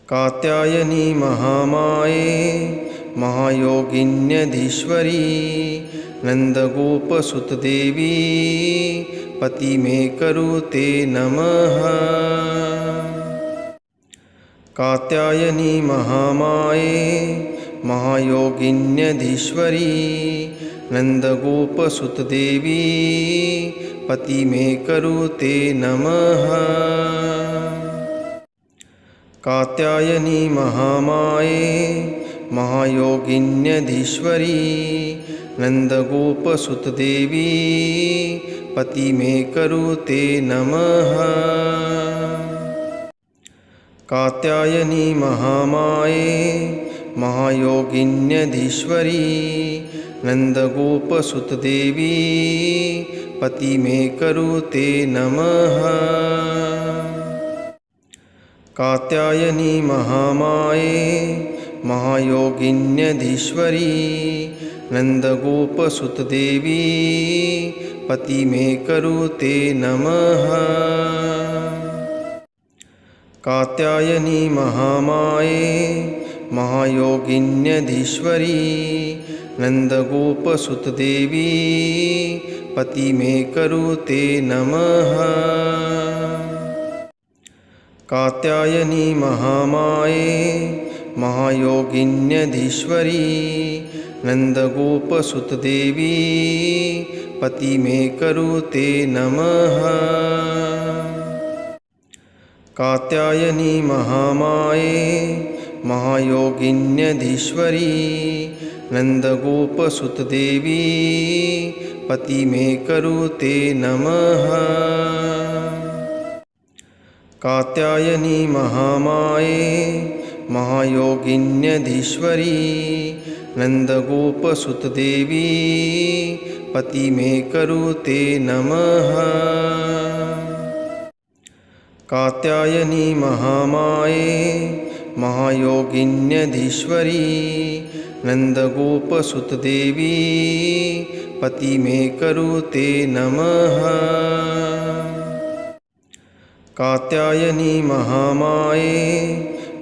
कात्यायनी महामाये महायोगिन्यधीश्वरी नन्दगोपसुतदेवी पति में करुते नमः। कात्यायनी महामाये महायोगिन्यधीश्वरी नन्दगोपसुतदेवी पति में करुते नमः। कात्यायनी महामाये महायोगिन्यधीश्वरी नन्दगोपसुतदेवी पति में करुते नमः। कात्यायनी महामाये महायोगिन्यधीश्वरी नन्दगोपसुतदेवी पति में करुते नमः। कात्यायनी महामाये महायोगिन्यधीश्वरी नन्दगोपसुतदेवी पति में करुते नमः। कात्यायनी महामाये महायोगिन्यधीश्वरी नन्दगोपसुतदेवी पति में करुते नमः। कात्यायनी महामाये महायोगिन्यधीश्वरी नन्दगोपसुतदेवी पति में करुते नमः। कात्यायनी महामाये महायोगिन्यधीश्वरी नन्दगोपसुतदेवी पति में करुते नमः। कात्यायनी महामाये महायोगिन्यधीश्वरी नन्दगोपसुतदेवी पति में करुते नमः। कात्यायनी महामाये महायोगिन्यधीश्वरी नन्दगोपसुतदेवी पति में करुते नमः। कात्यायनी महामाये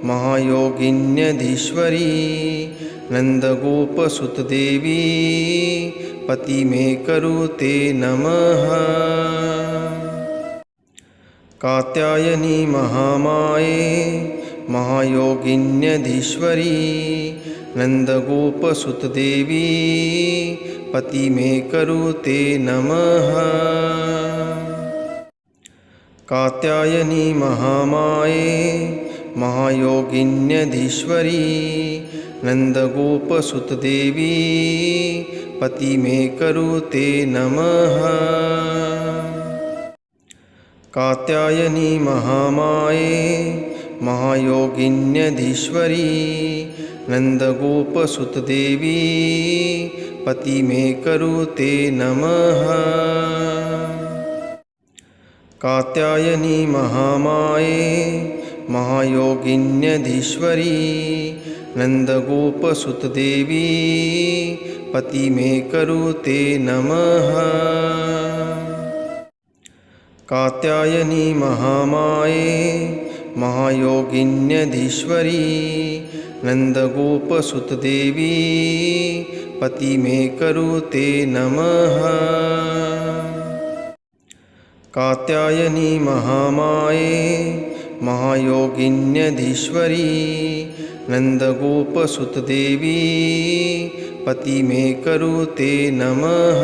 महायोगिन्यधीश्वरी नन्दगोपसुतदेवी पति में करुते नमः। कात्यायनी महामाये महायोगिन्यधीश्वरी नन्दगोपसुतदेवी पति में करुते नमः। कात्यायनी महामाये महायोगिन्यधीश्वरी नन्दगोपसुतदेवी पति में करुते नमः। कात्यायनी महामाये महायोगिन्यधीश्वरी नन्दगोपसुतदेवी पति में करुते नमः। कात्यायनी महामाये महायोगिन्यधीश्वरी नन्दगोपसुतदेवी पति में करुते नमः। कात्यायनी महामाये महायोगिन्यधीश्वरी नन्दगोपसुतदेवी पति में करुते नमः। कात्यायनी महामाये महायोगिन्यधीश्वरी नन्दगोपसुतदेवी पति में करुते नमः।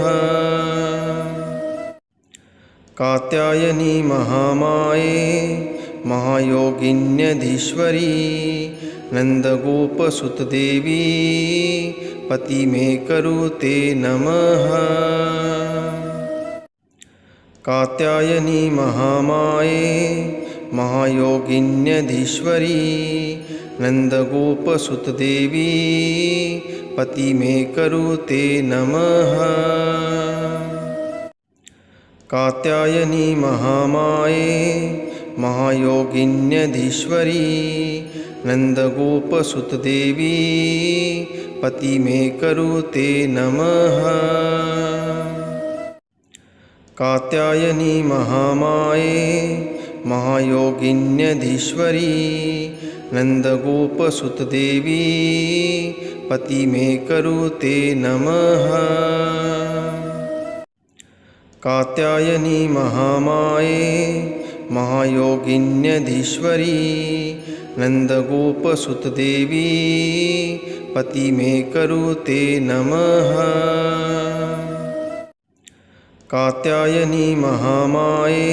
कात्यायनी महामाये महायोगिन्यधीश्वरी नन्दगोपसुतदेवी पति में करुते नमः। कात्यायनी महामाये महायोगिन्यधीश्वरी नन्दगोपसुतदेवी पति में करुते नमः। कात्यायनी महामाये महायोगिन्यधीश्वरी नन्दगोपसुतदेवी पति में करुते नमः। कात्यायनी महामाये महायोगिन्यधीश्वरी नन्दगोपसुतदेवी पति मे करुते नमः। कात्यायनी महामाये महायोगिन्यधीश्वरी नन्दगोपसुतदेवी पति मे करुते नमः। कात्यायनी महामाये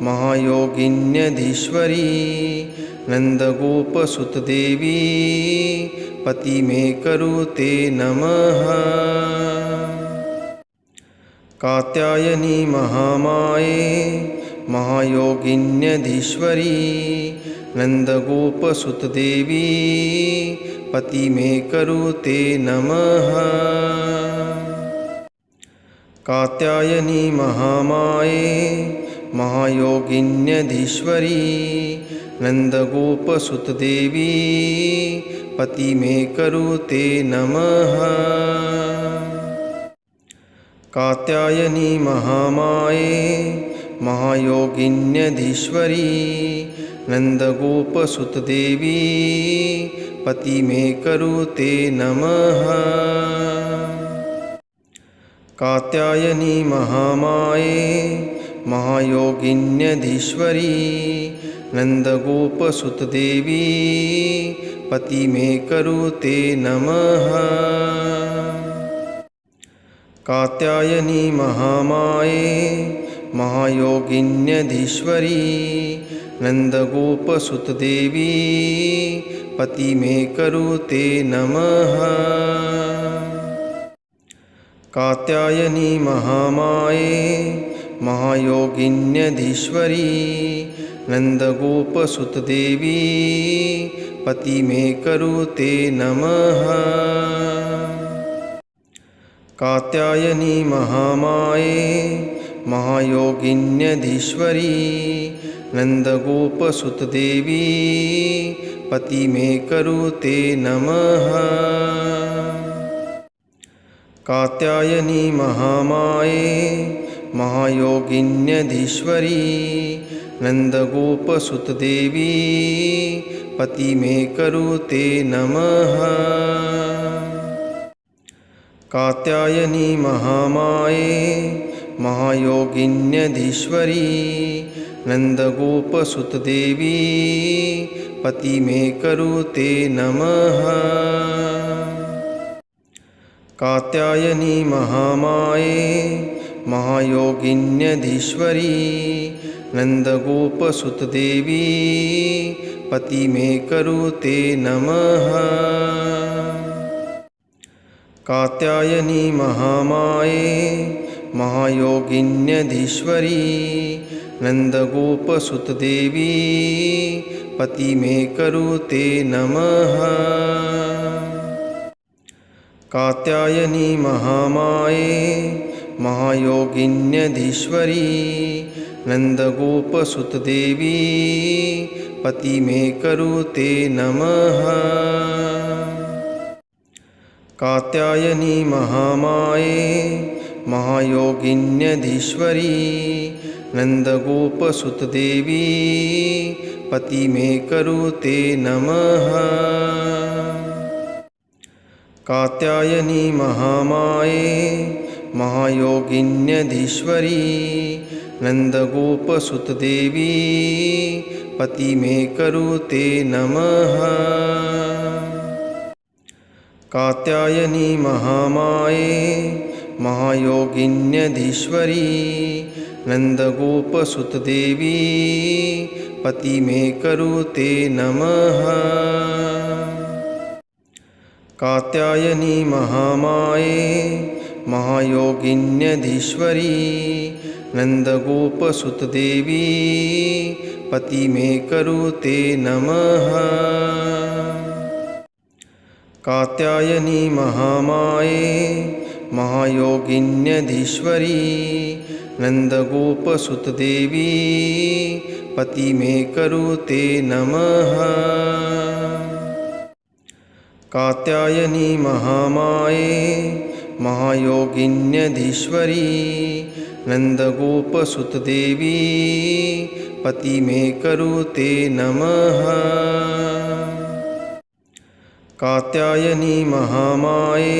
महायोगिन्यधीश्वरी नन्दगोपसुतदेवी पति मे करुते नमः। कात्यायनी महामाये महायोगिन्यधीश्वरी नन्दगोपसुतदेवी पति मे करुते नमः। कात्यायनी महामाये महायोगिन्यधीश्वरी नन्दगोपसुतदेवी पति मे करुते नमः। कात्यायनी महामाये महायोगिन्यधीश्वरी नन्दगोपसुतदेवी पति मे करुते नमः। कात्यायनी महामाये महायोगिन्यधीश्वरी नन्दगोपसुतदेवी पति मे करुते नमः। कात्यायनी महामाये महायोगिन्यधीश्वरी नन्दगोपसुतदेवी पति मे करुते नमः। कात्यायनी महामाये महायोगिन्यधीश्वरी नन्दगोपसुतदेवी पति मे करुते नमः। कात्यायनी महामाये महायोगिन्यधीश्वरी नन्दगोपसुतदेवी पति मे करुते नमः। कात्यायनी महामाये महायोगिन्यधीश्वरी नन्दगोपसुतदेवी पति मे करुते नमः। कात्यायनी महामाये महायोगिन्यधीश्वरी नन्दगोपसुतदेवी पति मे करुते नमः। कात्यायनी महामाये महायोगिन्यधीश्वरी नन्दगोपसुतदेवी पति मे करुते नमः। कात्यायनी महामाये महायोगिन्यधीश्वरी नन्दगोपसुतदेवी पति मे करुते नमः। कात्यायनी महामाये महायोगिन्यधीश्वरी नन्दगोपसुतदेवी पति मे करुते नमः। कात्यायनी महामाये महायोगिन्यधीश्वरी नन्दगोपसुतदेवी पति मे करुते नमः। कात्यायनी महामाये महायोगिन्यधीश्वरी नन्दगोपसुतदेवी पति मे करुते नमः। कात्यायनी महामाये महायोगिन्यधीश्वरी नन्दगोपसुतदेवी पति मे करुते नमः। कात्यायनी महामाये महायोगिन्यधीश्वरी नन्दगोपसुतदेवी पति मे करुते नमः। कात्यायनी महामाये महायोगिन्यधीश्वरी नन्दगोपसुतदेवी पति मे करुते नमः। कात्यायनी महामाये महायोगिन्यधीश्वरी नन्दगोपसुतदेवी पति में करुते नमः। कात्यायनी महामाये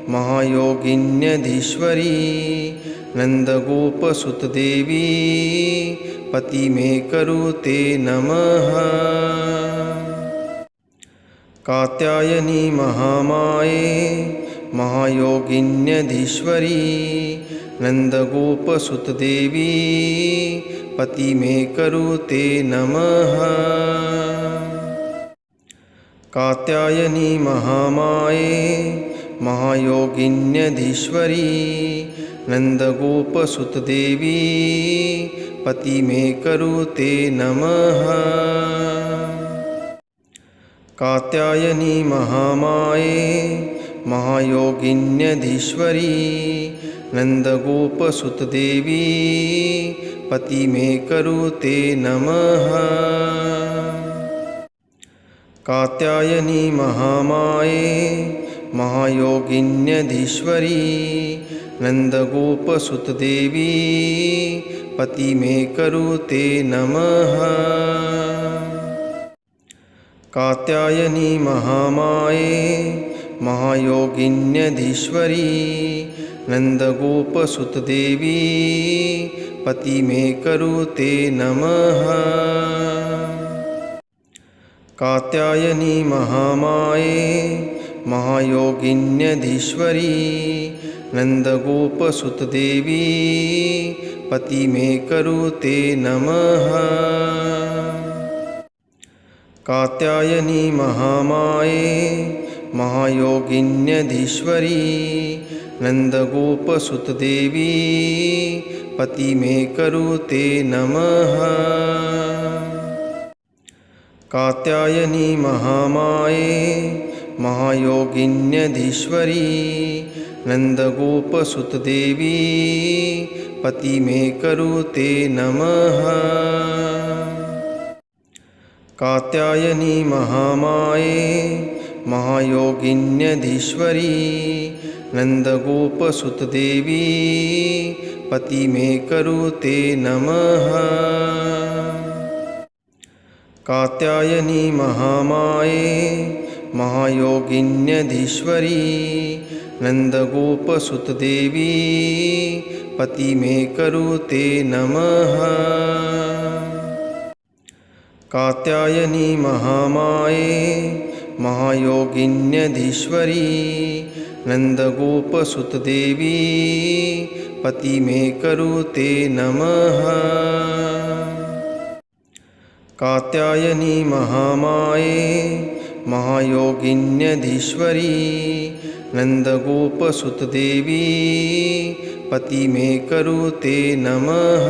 महायोगिन्यधीश्वरी नंदगोपसुतदेवी पति में करुते नमः। कात्यायनी महामाये महायोगिन्यधीश्वरी नंदगोपसुतदेवी पति में करुते नमः। कात्यायनी महामाये महायोगिन्यधीश्वरी नंदगोपसुतदेवी पति में करुते नमः। कात्यायनी महामाये महायोगिन्यधीश्वरी नंदगोपसुतदेवी पति में करुते नमः। कात्यायनी महामाये महायोगिन्यधीश्वरी नंदगोपसुतदेवी पति में करुते नमः। कात्यायनी महामाये महायोगिन्यधीश्वरी नंदगोपसुतदेवी पति में करुते नमः। कात्यायनी महामाये महायोगिन्यधीश्वरी नंदगोपसुतदेवी पति में करुते नमः। कात्यायनी महामाये महायोगिन्यधीश्वरी नंदगोपसुतदेवी पति में करुते नमः। कात्यायनी महामाये महायोगिन्यधीश्वरी नंदगोपसुतदेवी पति में करुते नमः। कात्यायनी महामाये महायोगिन्यधीश्वरी नंदगोपसुतदेवी पति में करुते नमः। कात्यायनी महामाये महायोगिन्यधीश्वरी नंदगोपसुतदेवी पति में करुते नमः। कात्यायनी महामाये महायोगिन्यधीश्वरी नंदगोपसुतदेवी पति में करुते नमः। कात्यायनी महामाये महायोगिन्यधीश्वरी नंदगोपसुतदेवी पति में करुते नमः।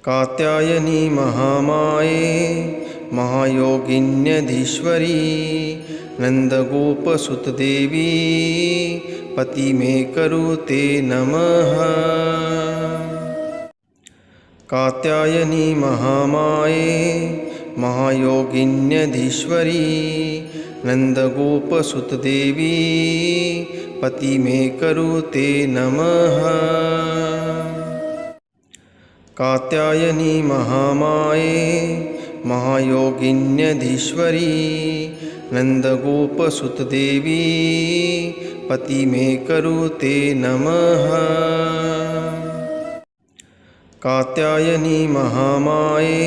कात्यायनी महामाये महायोगिन्यधीश्वरी नंदगोपसुतदेवी पति में करुते नमः। कात्यायनी महामाये महायोगिन्यधीश्वरी नंदगोपसुतदेवी पति में करुते नमः। कात्यायनी महामाये महायोगिन्यधीश्वरी नंदगोपसुतदेवी पति में करुते नमः। कात्यायनी महामाये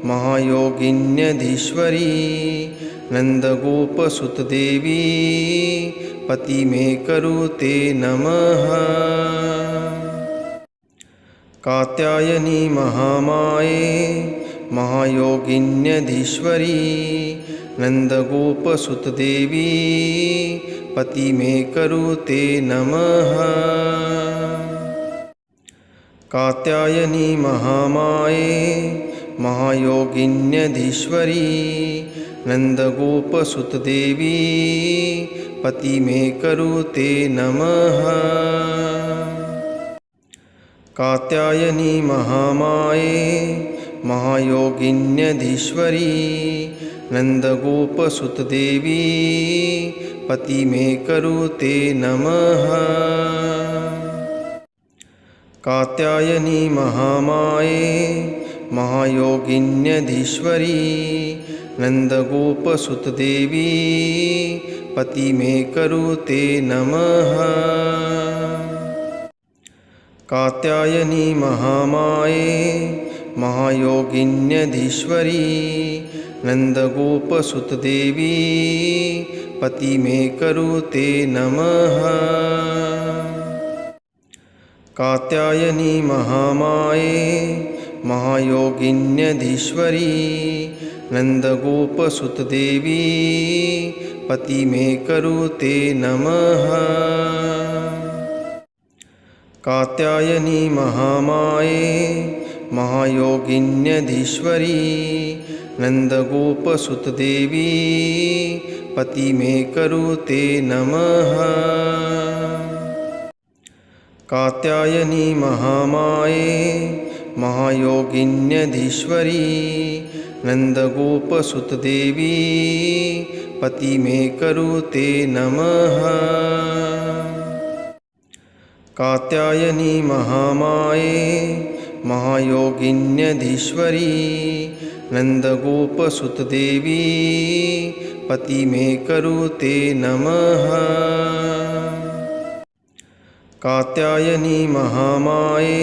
महायोगिन्यधीश्वरी नंदगोपसुतदेवी पति में करुते नमः। कात्यायनी महामाये महायोगिन्यधीश्वरी नंदगोपसुतदेवी पति में करुते नमः। कात्यायनी महामाये महायोगिन्यधीश्वरी नंदगोपसुतदेवी पति में करुते नमः। कात्यायनी महामाये महायोगिन्यधीश्वरी नंदगोपसुतदेवी पति में करुते नमः। कात्यायनी महामाये महायोगिन्यधीश्वरी नन्दगोपसुतदेवी पति मे करुते नमः। कात्यायनी महामाये महायोगिन्यधीश्वरी नन्दगोपसुतदेवी पति मे करुते नमः। कात्यायनी महामाये महायोगिन्यधीश्वरी नन्दगोपसुतदेवी पति मे करुते नमः। कात्यायनी महामाये महायोगिन्यधीश्वरी नन्दगोपसुतदेवी पति मे करुते नमः। कात्यायनी महामाये महायोगिन्यधीश्वरी नन्दगोपसुतदेवी पति मे करुते नमः। कात्यायनी महामाये महायोगिन्यधीश्वरी नन्दगोपसुतदेवी पति मे करुते नमः। कात्यायनी महामाये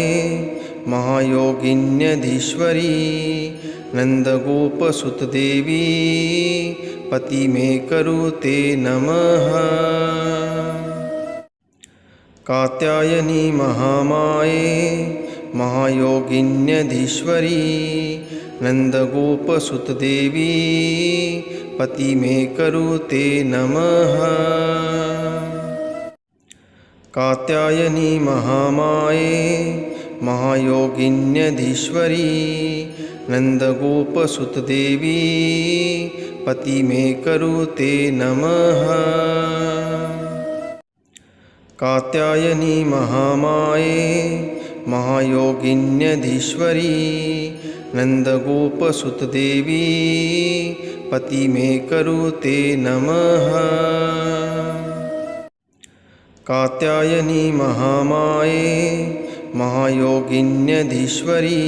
महायोगिन्यधीश्वरी नन्दगोपसुतदेवी पति मे करुते नमः। कात्यायनी महामाये महायोगिन्यधीश्वरी नन्दगोपसुतदेवी पति मे करुते नमः। कात्यायनी महामाये महायोगिन्यधीश्वरी नन्दगोपसुतदेवी पति मे करुते नमः। कात्यायनी महामाये महायोगिन्यधीश्वरी नन्दगोपसुतदेवी पति मे करुते नमः। कात्यायनी महामाये महायोगिन्यधीश्वरी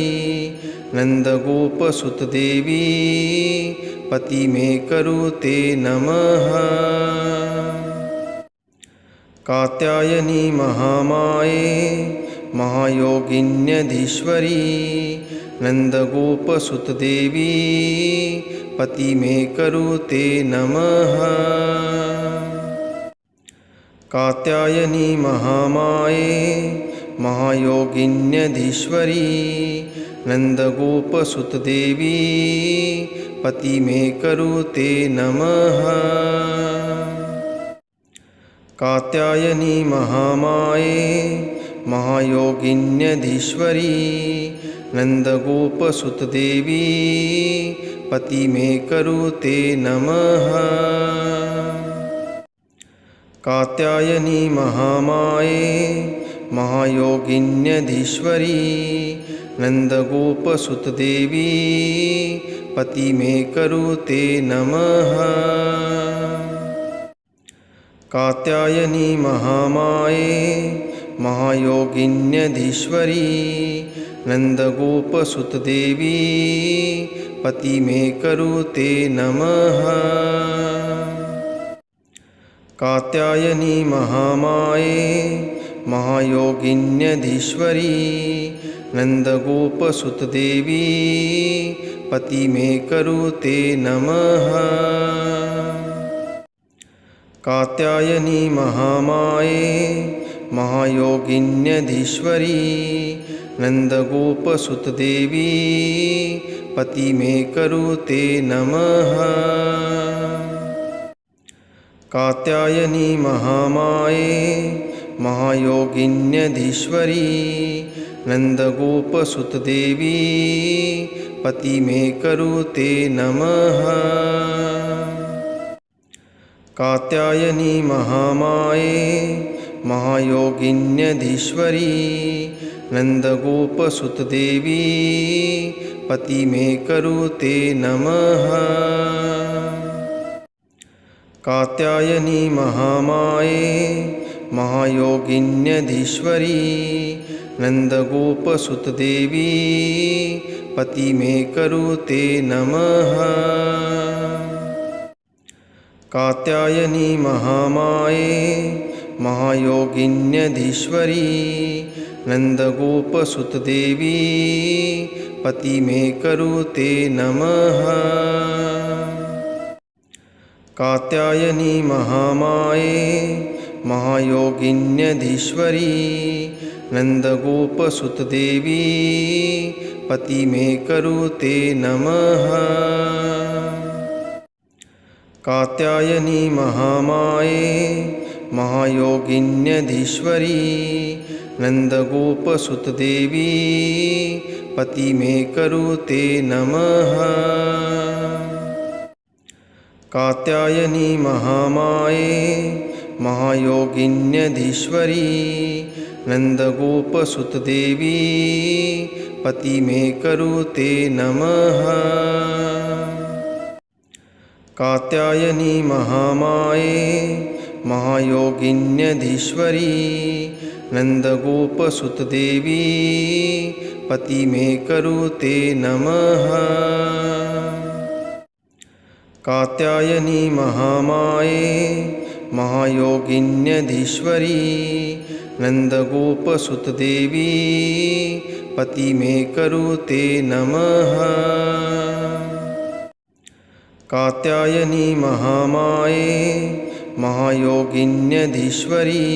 नन्दगोपसुतदेवी पति मे करुते नमः। कात्यायनी महामाये महायोगिन्यधीश्वरी नन्दगोपसुतदेवी पति मे करुते नमः। कात्यायनी महामाये महायोगिन्यधीश्वरी नन्दगोपसुतदेवी पति मे करुते नमः। कात्यायनी महामाये महायोगिन्यधीश्वरी नन्दगोपसुतदेवी पति मे करुते नमः। कात्यायनी महामाये महायोगिन्यधीश्वरी नन्दगोपसुतदेवी पति मे करुते नमः। कात्यायनी महामाये महायोगिन्यधीश्वरी नन्दगोपसुतदेवी पति मे करुते नमः। कात्यायनी महामाये महायोगिन्यधीश्वरी नन्दगोपसुतदेवी पति मे करुते नमः। कात्यायनी महामाये महायोगिन्यधीश्वरी नन्दगोपसुतदेवी पति मे करुते नमः। कात्यायनी महामाये महायोगिन्यधीश्वरी नन्दगोपसुतदेवी पति मे करुते नमः। कात्यायनी महामाये महायोगिन्यधीश्वरी नन्दगोपसुतदेवी पति मे करुते नमः। कात्यायनी महामाये महायोगिन्यधीश्वरी नन्दगोपसुतदेवी पति मे करुते नमः। कात्यायनी महामाये महायोगिन्यधीश्वरी नन्दगोपसुतदेवी पति मे करुते नमः। कात्यायनी महामाये महायोगिन्यधीश्वरी नन्दगोपसुतदेवी पति मे करुते नमः। कात्यायनी महामाये महायोगिन्यधीश्वरी नन्दगोपसुतदेवी पति मे करुते नमः। कात्यायनी महामाये महायोगिन्यधीश्वरी नन्दगोपसुतदेवी पति मे करुते नमः। कात्यायनी महामाये महायोगिन्यधीश्वरी नन्दगोपसुतदेवी पति मे करुते नमः। कात्यायनी महामाये महायोगिन्यधीश्वरी नन्दगोपसुतदेवी पति मे करुते नमः। कात्यायनी महामाये महायोगिन्यधीश्वरी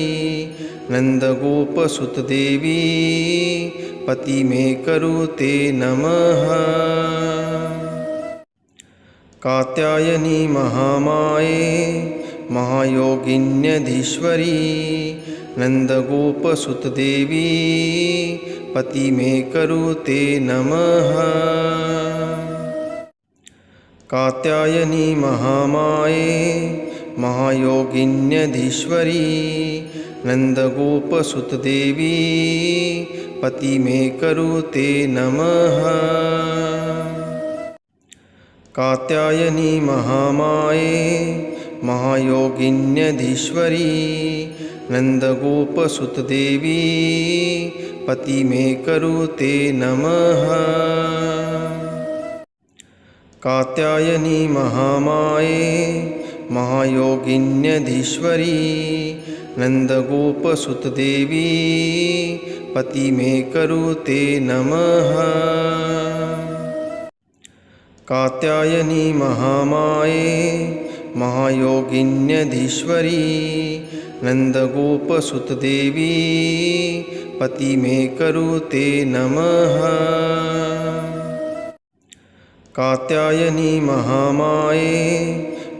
नन्दगोपसुतदेवी पति मे करुते नमः। कात्यायनी महामाये महायोगिन्यधीश्वरी नन्दगोपसुतदेवी पति मे करुते नमः। कात्यायनी महामाये महायोगिन्यधीश्वरी नन्दगोपसुतदेवी पति मे करुते नमः। कात्यायनी महामाये महायोगिन्यधीश्वरी नन्दगोपसुतदेवी पति मे करुते नमः। कात्यायनी महामाये महायोगिन्यधीश्वरी नन्दगोपसुतदेवी पति मे करुते नमः। कात्यायनी महामाये महायोगिन्यधीश्वरी नन्दगोपसुतदेवी पति मे करुते नमः। कात्यायनी महामाये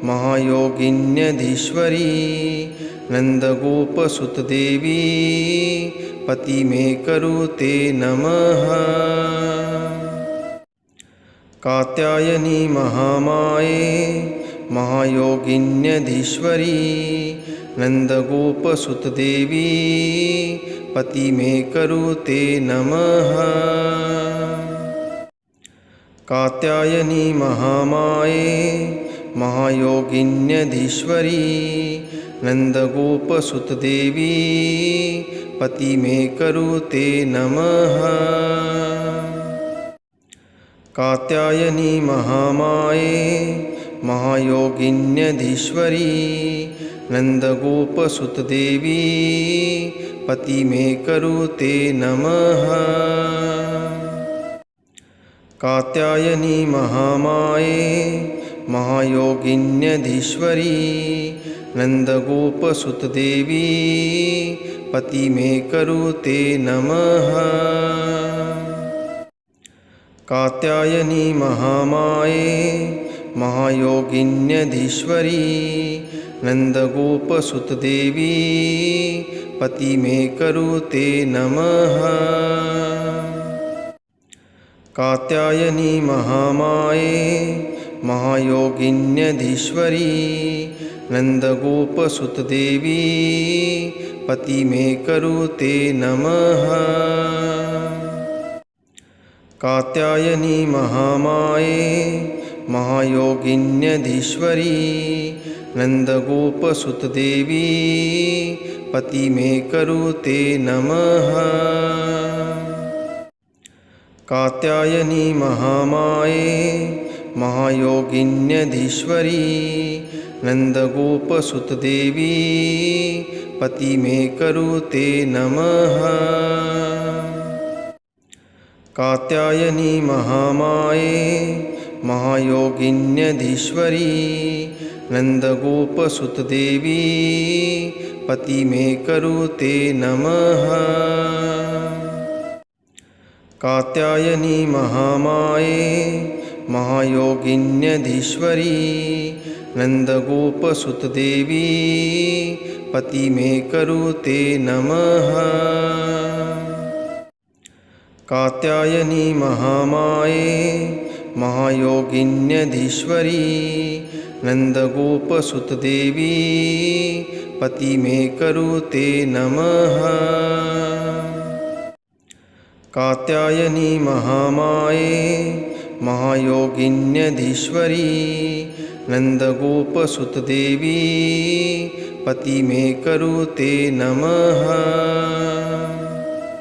महायोगिन्यधीश्वरी नन्दगोपसुतदेवी पति मे करुते नमः। कात्यायनी महामाये महायोगिन्यधीश्वरी नन्दगोपसुतदेवी पति मे करुते नमः। कात्यायनी महामाये महायोगिन्यधीश्वरी नन्दगोपसुतदेवी पति मे करुते नमः। कात्यायनी महामाये महायोगिन्यधीश्वरी नन्दगोपसुतदेवी पति मे करुते नमः। कात्यायनी महामाये महायोगिन्यधीश्वरी नन्दगोपसुतदेवी पति मे करुते नमः। कात्यायनी महामाये महायोगिन्यधीश्वरी नन्दगोपसुतदेवी पति मे करुते नमः। कात्यायनी महामाये महायोगिन्यधीश्वरी नन्दगोपसुतदेवी पति मे करुते नमः। कात्यायनी महामाये महायोगिन्यधीश्वरी नन्दगोपसुतदेवी पति मे करुते नमः। कात्यायनी महामाये महायोगिन्यधीश्वरी नन्दगोपसुतदेवी पति मे करुते नमः। कात्यायनी महामाये महायोगिन्यधीश्वरी नन्दगोपसुतदेवी पति मे करुते नमः। कात्यायनी महामाये महायोगिन्यधीश्वरी नन्दगोपसुतदेवी पति मे करुते नमः। कात्यायनी महामाये महायोगिन्यधीश्वरी नन्दगोपसुतदेवी पति मे करुते नमः। कात्यायनी महामाये महायोगिन्यधीश्वरी नन्दगोपसुतदेवी पति मे करुते नमः।